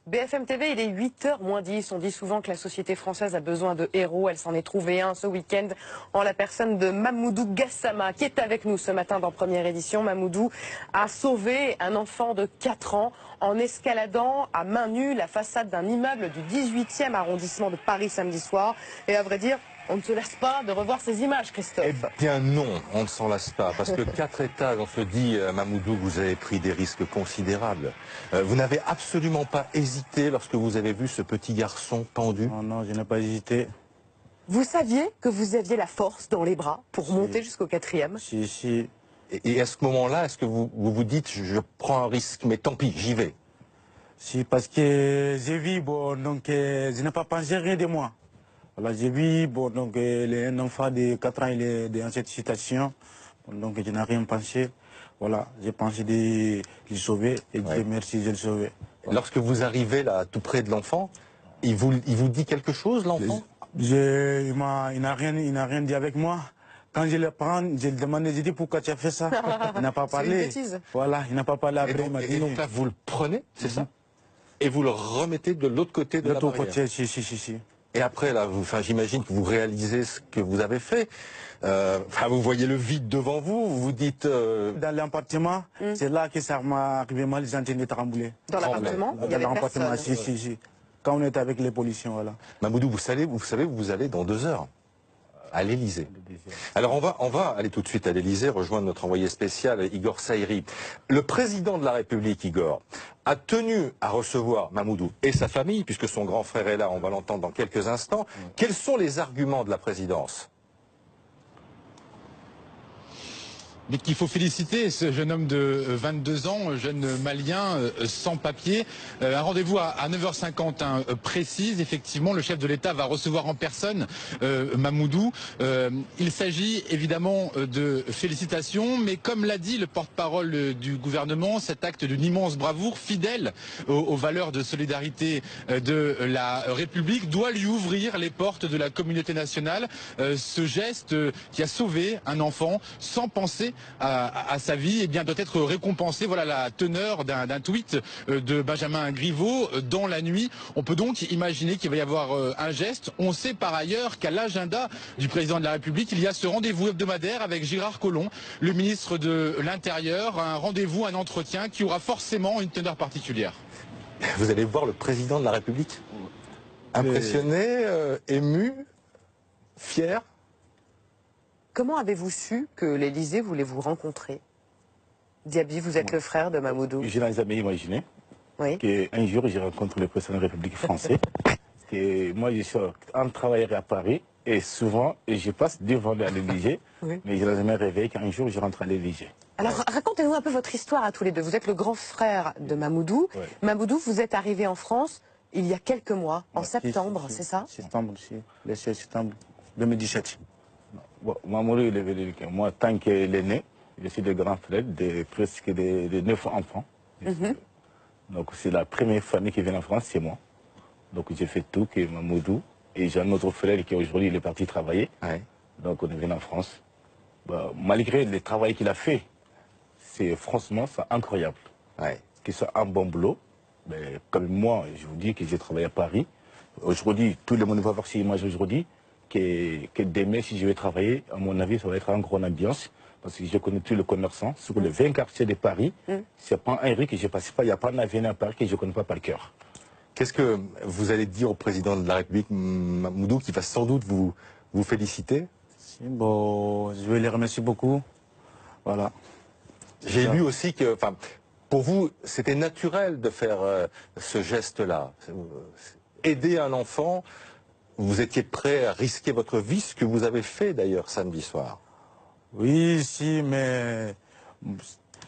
BFM TV, il est 8h moins 10. On dit souvent que la société française a besoin de héros. Elle s'en est trouvée un ce week-end en la personne de Mamoudou Gassama, qui est avec nous ce matin dans Première Édition. Mamoudou a sauvé un enfant de 4 ans en escaladant à main nue la façade d'un immeuble du 18e arrondissement de Paris samedi soir. Et à vrai dire, on ne se lasse pas de revoir ces images, Christophe. Eh bien non, on ne s'en lasse pas, parce que 4 étages, on se dit, Mamoudou, vous avez pris des risques considérables. Vous n'avez absolument pas hésité lorsque vous avez vu ce petit garçon pendu? Non, non, je n'ai pas hésité. Vous saviez que vous aviez la force dans les bras pour monter jusqu'au 4e? Si. Et à ce moment-là, est-ce que vous dites, je prends un risque, mais tant pis, j'y vais? Si, parce que j'ai vu, bon, donc, je n'ai pas pensé rien de moi. Voilà, j'ai vu, bon, donc, un enfant de 4 ans, il est dans cette situation. Bon, donc, je n'ai rien pensé. Voilà, j'ai pensé de le sauver et Dieu merci, je le sauvé. Voilà. Lorsque vous arrivez là, tout près de l'enfant, il vous dit quelque chose, l'enfant? Il n'a rien dit avec moi. Quand je le prends, je lui demande, je dis pourquoi tu as fait ça. Il n'a pas parlé. C'est une bêtise. Voilà, il n'a pas parlé après. Et donc là, vous le prenez, c'est ça? Et vous le remettez de l'autre côté de la barrière. Côté, si. Et après, là, j'imagine que vous réalisez ce que vous avez fait. Vous voyez le vide devant vous, vous vous dites... Dans l'appartement, c'est là que ça m'est arrivé mal, les antennes tremblaient. Dans l'appartement, il y avait personne. Si. Quand on était avec les policiers, voilà. Mamoudou, vous savez où vous allez dans 2 heures à l'Élysée. Alors on va aller tout de suite à l'Élysée, rejoindre notre envoyé spécial Igor Saïri. Le président de la République, Igor, a tenu à recevoir Mamoudou et sa famille, puisque son grand frère est là, on va l'entendre dans quelques instants. Quels sont les arguments de la présidence? Mais qu'il faut féliciter ce jeune homme de 22 ans, jeune malien sans papier. Un rendez-vous à 9h50 précis. Effectivement, le chef de l'État va recevoir en personne Mamoudou. Il s'agit évidemment de félicitations, mais comme l'a dit le porte-parole du gouvernement, cet acte d'une immense bravoure, fidèle aux valeurs de solidarité de la République, doit lui ouvrir les portes de la communauté nationale. Ce geste qui a sauvé un enfant sans penser à sa vie, eh bien, doit être récompensé. Voilà la teneur d'un tweet de Benjamin Griveaux dans la nuit. On peut donc imaginer qu'il va y avoir un geste. On sait par ailleurs qu'à l'agenda du président de la République, il y a ce rendez-vous hebdomadaire avec Gérard Collomb, le ministre de l'Intérieur, un rendez-vous, un entretien qui aura forcément une teneur particulière. Vous allez voir le président de la République? Impressionné, ému, fier? Comment avez-vous su que l'Élysée voulait vous rencontrer? Diaby, vous êtes le frère de Mamoudou. Je n'ai jamais imaginé qu'un jour, je rencontre le président de la République française. Et moi, je suis un travailleur à Paris et souvent, je passe devant l'Élysée, mais je n'ai jamais rêvé qu'un jour, je rentre à l'Élysée. Alors, racontez-nous un peu votre histoire à tous les deux. Vous êtes le grand frère de Mamoudou. Mamoudou, vous êtes arrivé en France il y a quelques mois, en septembre, c'est ça? Septembre, le 16 septembre 2017. Bon, Mamoudou, il est venu. Moi, tant qu'il est né, je suis le grand frère de presque de 9 enfants. Donc, c'est la première famille qui vient en France, c'est moi. Donc, j'ai fait tout que Mamoudou. Et j'ai un autre frère qui aujourd'hui il est parti travailler. Donc, on est venu en France. Bah, malgré le travail qu'il a fait, franchement, c'est incroyable. Que c'est un bon boulot. Mais comme moi, je vous dis que j'ai travaillé à Paris. Aujourd'hui, tout le monde va voir ces images aujourd'hui. Que demain, si je vais travailler, à mon avis, ça va être une grande ambiance. Parce que je connais tous les commerçants. Sur les 20 quartiers de Paris, c'est pas un rue que je ne passe pas. Il n'y a pas un avenue à Paris que je ne connais pas par cœur. Qu'est-ce que vous allez dire au président de la République, Mamoudou, qui va sans doute vous féliciter? Bon, je vais les remercier beaucoup. Voilà. J'ai lu aussi que, pour vous, c'était naturel de faire ce geste-là. Aider un enfant, vous étiez prêt à risquer votre vie, ce que vous avez fait d'ailleurs samedi soir. Oui, si, mais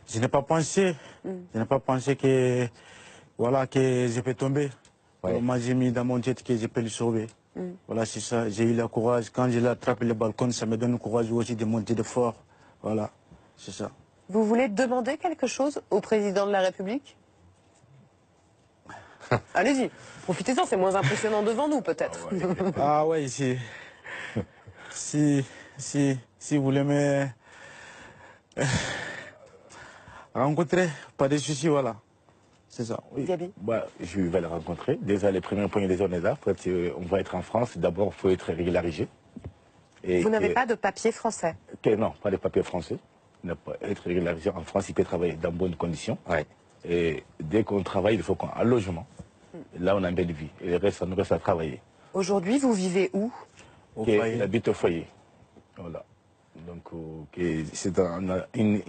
je n'ai pas pensé. Je n'ai pas pensé que, voilà, que je peux tomber. Moi, j'ai mis dans mon tête que je peux le sauver. Voilà, c'est ça. J'ai eu le courage. Quand je l'attrape le balcon, ça me donne le courage aussi de monter de fort. Voilà, c'est ça. Vous voulez demander quelque chose au président de la République? Allez-y, profitez-en, c'est moins impressionnant devant nous, peut-être. Ah ouais, si vous voulez me rencontrer, pas de soucis, voilà. C'est ça, oui. Gabi? Je vais le rencontrer. Déjà, les premiers points, on est là. Après, on va être en France. D'abord, il faut être régularisé. Vous n'avez pas de papier français? Non, pas de papier français. Ne pas être régularisé en France, il peut travailler dans de bonnes conditions. Ouais. Et dès qu'on travaille, il faut qu'on ait un logement. Là, on a une belle vie. Et le reste, ça nous reste à travailler. Aujourd'hui, vous vivez où? Il habite au foyer. Voilà. Donc, c'est une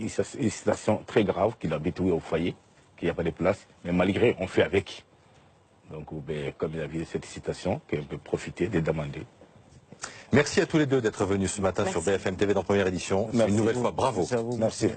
situation très grave qu'il habite au foyer, qu'il n'y a pas de place. Mais malgré, on fait avec. Donc, comme il a vu cette situation, qu'on peut profiter de demander. Merci à tous les deux d'être venus ce matin sur BFM TV dans Première Édition. Une nouvelle fois, bravo. Merci.